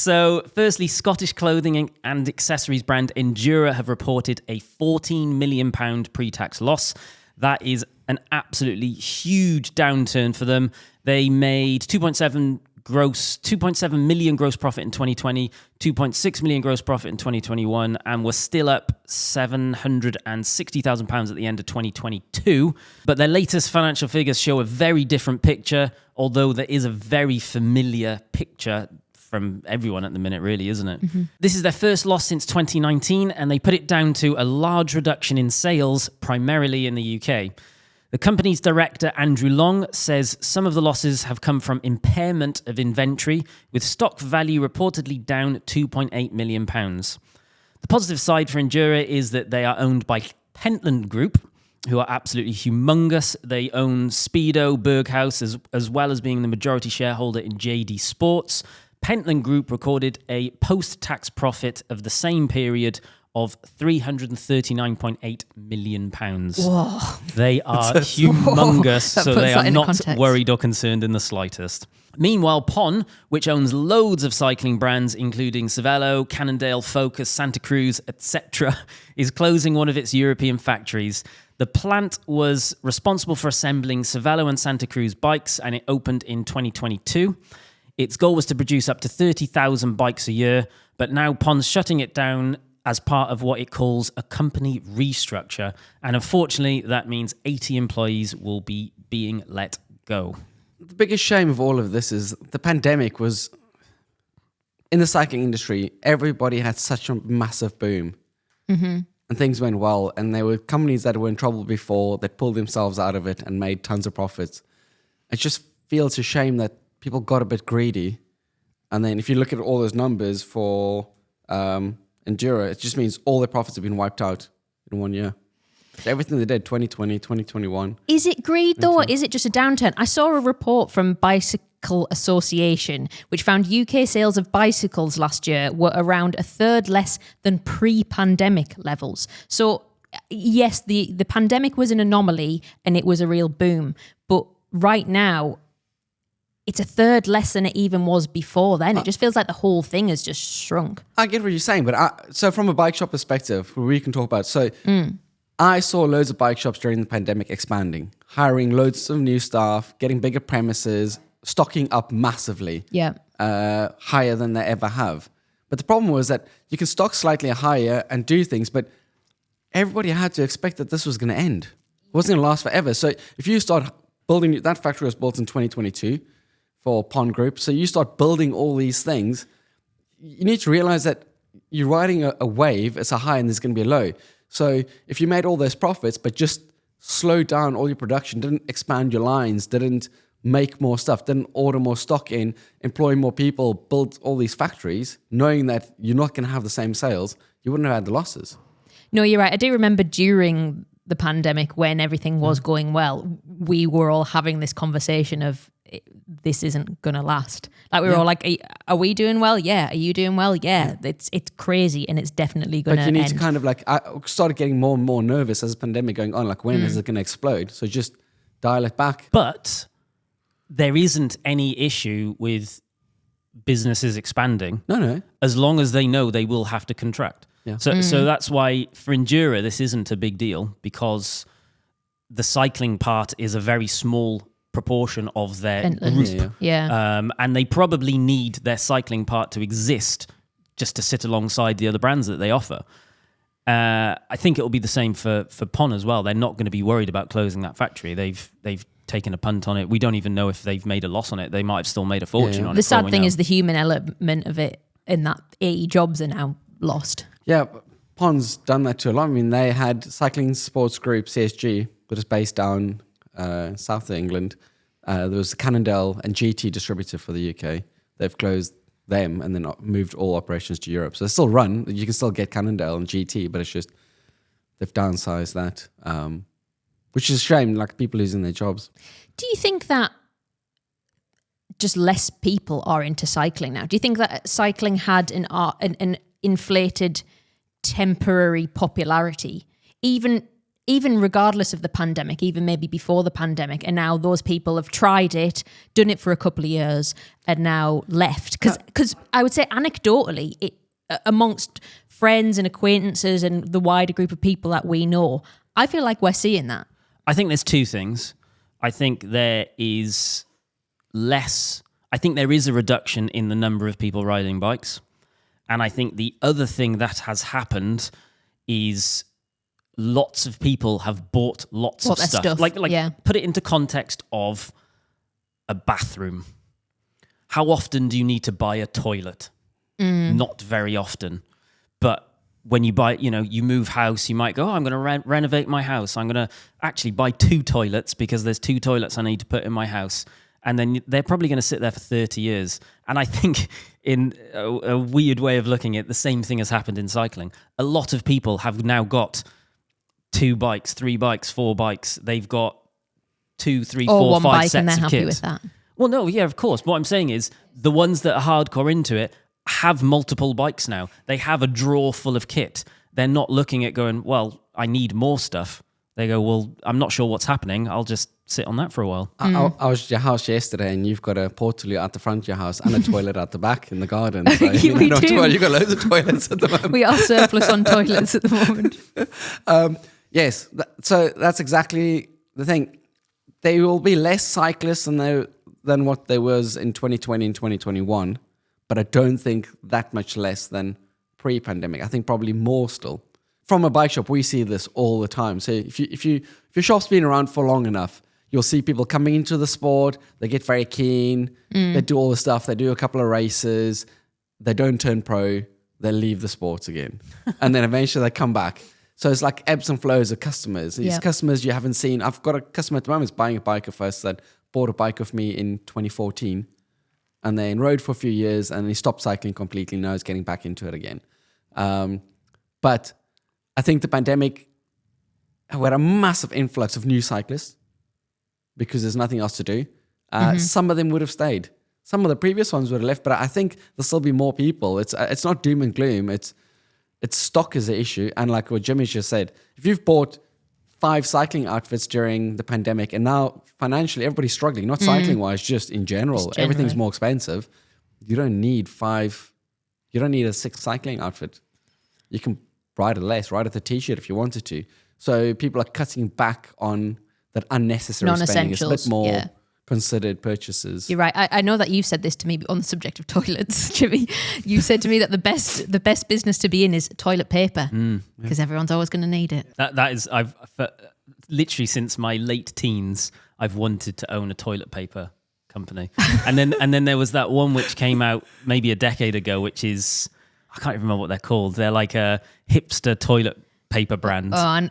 So firstly, Scottish clothing and accessories brand Endura have reported a £14 million pre-tax loss. That is an absolutely huge downturn for them. They made 2.7 million gross profit in 2020, 2.6 million gross profit in 2021, and were still up £760,000 at the end of 2022. But their latest financial figures show a very different picture, although there is a very familiar picture from everyone at the minute, really, isn't it? Mm-hmm. This is their first loss since 2019, and they put it down to a large reduction in sales, primarily in the UK. The company's director, Andrew Long, says some of the losses have come from impairment of inventory, with stock value reportedly down £2.8 million. The positive side for Endura is that they are owned by Pentland Group, who are absolutely humongous. They own Speedo, Berghaus, as well as being the majority shareholder in JD Sports. Pentland Group recorded a post-tax profit of the same period of £339.8 million. Whoa. They are humongous, so they are not context. Worried or concerned in the slightest. Meanwhile, Pon, which owns loads of cycling brands, including Cervelo, Cannondale, Focus, Santa Cruz, etc., is closing one of its European factories. The plant was responsible for assembling Cervelo and Santa Cruz bikes, and it opened in 2022. Its goal was to produce up to 30,000 bikes a year, but now Pon's shutting it down as part of what it calls a company restructure. And unfortunately, that means 80 employees will be being let go. The biggest shame of all of this is the pandemic was, in the cycling industry, everybody had such a massive boom. Mm-hmm. And things went well. And there were companies that were in trouble before that pulled themselves out of it and made tons of profits. It just feels a shame that people got a bit greedy. And then if you look at all those numbers for Endura, it just means all their profits have been wiped out in 1 year. So everything they did, 2020, 2021. Is it greed though, or is it just a downturn? I saw a report from Bicycle Association, which found UK sales of bicycles last year were around a third less than pre-pandemic levels. So yes, the pandemic was an anomaly and it was a real boom. But right now, it's a third less than it even was before then. It just feels like the whole thing has just shrunk. I get what you're saying, but so from a bike shop perspective, we can talk about, I saw loads of bike shops during the pandemic expanding, hiring loads of new staff, getting bigger premises, stocking up massively, higher than they ever have. But the problem was that you can stock slightly higher and do things, but everybody had to expect that this was going to end. It wasn't going to last forever. So if you start building, that factory was built in 2022 for Pond Group. So you start building all these things, you need to realize that you're riding a wave, it's a high and there's going to be a low. So if you made all those profits, but just slowed down all your production, didn't expand your lines, didn't make more stuff, didn't order more stock in, employ more people, build all these factories, knowing that you're not going to have the same sales, you wouldn't have had the losses. No, you're right. I do remember during the pandemic when everything was going well, we were all having this conversation of this isn't going to last. Like we were all like, are we doing well? Yeah. Are you doing well? Yeah. It's crazy and it's definitely going to end. But you need to kind of like, I started getting more and more nervous as the pandemic going on, like when is it going to explode? So just dial it back. But there isn't any issue with businesses expanding. No. As long as they know they will have to contract. Yeah. So that's why for Endura, this isn't a big deal because the cycling part is a very small proportion of their group. And they probably need their cycling part to exist just to sit alongside the other brands that they offer. I think it will be the same for Pon as well. They're not going to be worried about closing that factory. They've taken a punt on it. We don't even know if they've made a loss on it. They might have still made a fortune on it. The sad thing is the human element of it, in that 80 jobs are now lost. Yeah, Pon's done that to a lot. I mean, they had Cycling Sports Group, CSG, but it's based down south of England. There was the Cannondale and GT distributor for the UK. They've closed them and then moved all operations to Europe. So they still run. You can still get Cannondale and GT, but it's just they've downsized that, which is a shame, like people losing their jobs. Do you think that just less people are into cycling now? Do you think that cycling had an inflated temporary popularity, even even regardless of the pandemic, even maybe before the pandemic, and now those people have tried it, done it for a couple of years, and now left? Because I would say anecdotally, amongst friends and acquaintances and the wider group of people that we know, I feel like we're seeing that. I think there's two things. I think there is a reduction in the number of people riding bikes. And I think the other thing that has happened is lots of people have bought lots of stuff. Like put it into context of a bathroom. How often do you need to buy a toilet? Not very often. But when you buy, you move house, you might go, I'm going to renovate my house. I'm going to actually buy 2 toilets because there's 2 toilets I need to put in my house. And then they're probably going to sit there for 30 years. And I think in a weird way of looking at it, the same thing has happened in cycling. A lot of people have now got 2 bikes, 3 bikes, 4 bikes. They've got 2, 3, 4, 5 sets and they're of happy kit. with that. Well, no, yeah, of course. What I'm saying is the ones that are hardcore into it have multiple bikes now. They have a drawer full of kit. They're not looking at going, well, I need more stuff. They go, well, I'm not sure what's happening. I'll just sit on that for a while. I was at your house yesterday and you've got a portaloo at the front of your house and a toilet at the back in the garden. So We do. You've got loads of toilets at the moment. We are surplus on toilets at the moment. Yes, so that's exactly the thing. There will be less cyclists than what there was in 2020 and 2021, but I don't think that much less than pre-pandemic. I think probably more still. From a bike shop, we see this all the time. So if your shop's been around for long enough, you'll see people coming into the sport. They get very keen. They do all the stuff. They do a couple of races. They don't turn pro. They leave the sport again. And then eventually they come back. So it's like ebbs and flows of customers. These customers you haven't seen. I've got a customer at the moment who's buying a bike of us that bought a bike of me in 2014. And then rode for a few years and he stopped cycling completely. Now he's getting back into it again. But I think the pandemic had a massive influx of new cyclists because there's nothing else to do. Some of them would have stayed. Some of the previous ones would have left, but I think there'll still be more people. It's not doom and gloom. It's stock is the issue. And like what Jimmy just said, if you've bought 5 cycling outfits during the pandemic and now financially everybody's struggling, not cycling wise, just in general, everything's more expensive. You don't need 5. You don't need a 6th cycling outfit. You can ride a less, ride with a t-shirt if you wanted to. So people are cutting back on that unnecessary spending. It's a bit more considered purchases. You're right. I know that you've said this to me on the subject of toilets, Jimmy. You said to me that the best business to be in is toilet paper because everyone's always going to need it. That is, I've literally since my late teens, I've wanted to own a toilet paper company. and then there was that one which came out maybe a decade ago, which is, I can't even remember what they're called. They're like a hipster toilet paper brand. Oh, and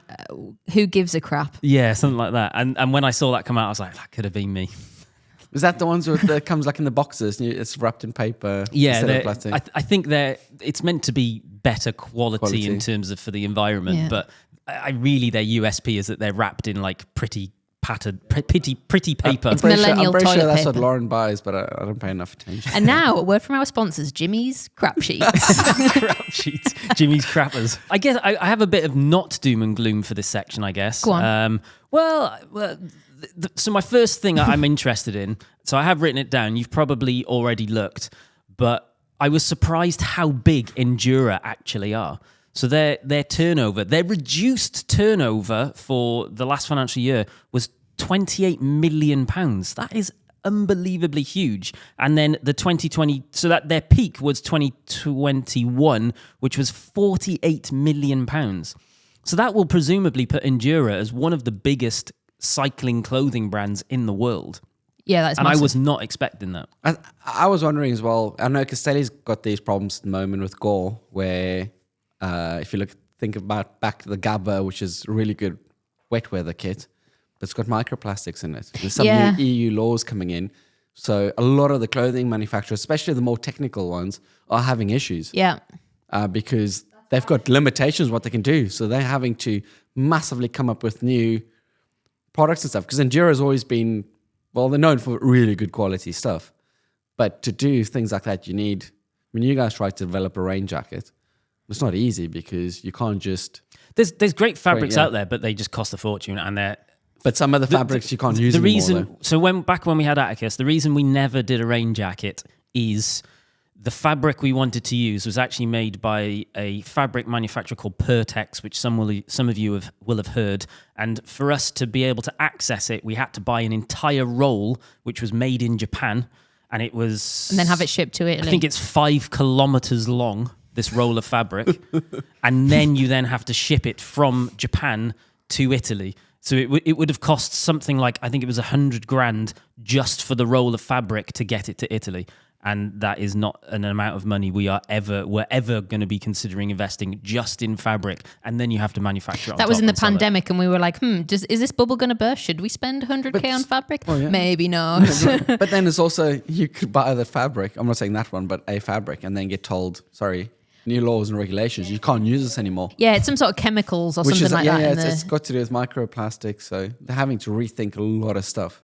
who gives a crap? Yeah, something like that. And when I saw that come out, I was like, that could have been me. Is that the ones that comes like in the boxes? And it's wrapped in paper instead of plastic? I think it's meant to be better quality in terms of for the environment, but their USP is that they're wrapped in like pretty paper. It's millennial I'm pretty toilet sure that's paper. what Lauren buys, but I don't pay enough attention. And now, a word from our sponsors, Jimmy's Crap Sheets. Crap sheets, Jimmy's crappers. I guess I have a bit of not doom and gloom for this section, I guess. Go on. So my first thing I'm interested in, so I have written it down, you've probably already looked, but I was surprised how big Endura actually are. So their turnover, their reduced turnover for the last financial year was £28 million. That is unbelievably huge. And then the 2020, so that their peak was 2021, which was £48 million. So that will presumably put Endura as one of the biggest cycling clothing brands in the world. Yeah, that's and massive. I was not expecting that. I was wondering as well. I know Castelli's got these problems at the moment with Gore, where if you think about back to the Gabba, which is really good wet weather kit, but it's got microplastics in it. There's some new EU laws coming in. So a lot of the clothing manufacturers, especially the more technical ones, are having issues. Yeah. Because they've got limitations what they can do. So they're having to massively come up with new products and stuff. Because Endura has always been, well, they're known for really good quality stuff. But to do things like that, you guys tried to develop a rain jacket. It's not easy because you can't just. There's great fabrics yeah. out there, but they just cost a fortune, and they're. But some of the fabrics you can't use The anymore, reason, though. so when we had Atticus, the reason we never did a rain jacket is the fabric we wanted to use was actually made by a fabric manufacturer called Pertex, which some of you will have heard. And for us to be able to access it, we had to buy an entire roll, which was made in Japan, and it was And then have it shipped to Italy. I think it's 5 kilometers long, this roll of fabric, and then you then have to ship it from Japan to Italy. So it would have cost something like, I think it was 100 grand just for the roll of fabric to get it to Italy. And that is not an amount of money we're ever going to be considering investing just in fabric. And then you have to manufacture it. That was in the pandemic, and we were like, is this bubble going to burst? Should we spend 100K on fabric? yeah. Maybe not. But then there's also, you could buy the fabric. I'm not saying that one, but a fabric, and then get told, sorry, new laws and regulations. You can't use this anymore. Yeah, it's some sort of chemicals or something like that. Yeah, it's got to do with microplastics. So they're having to rethink a lot of stuff.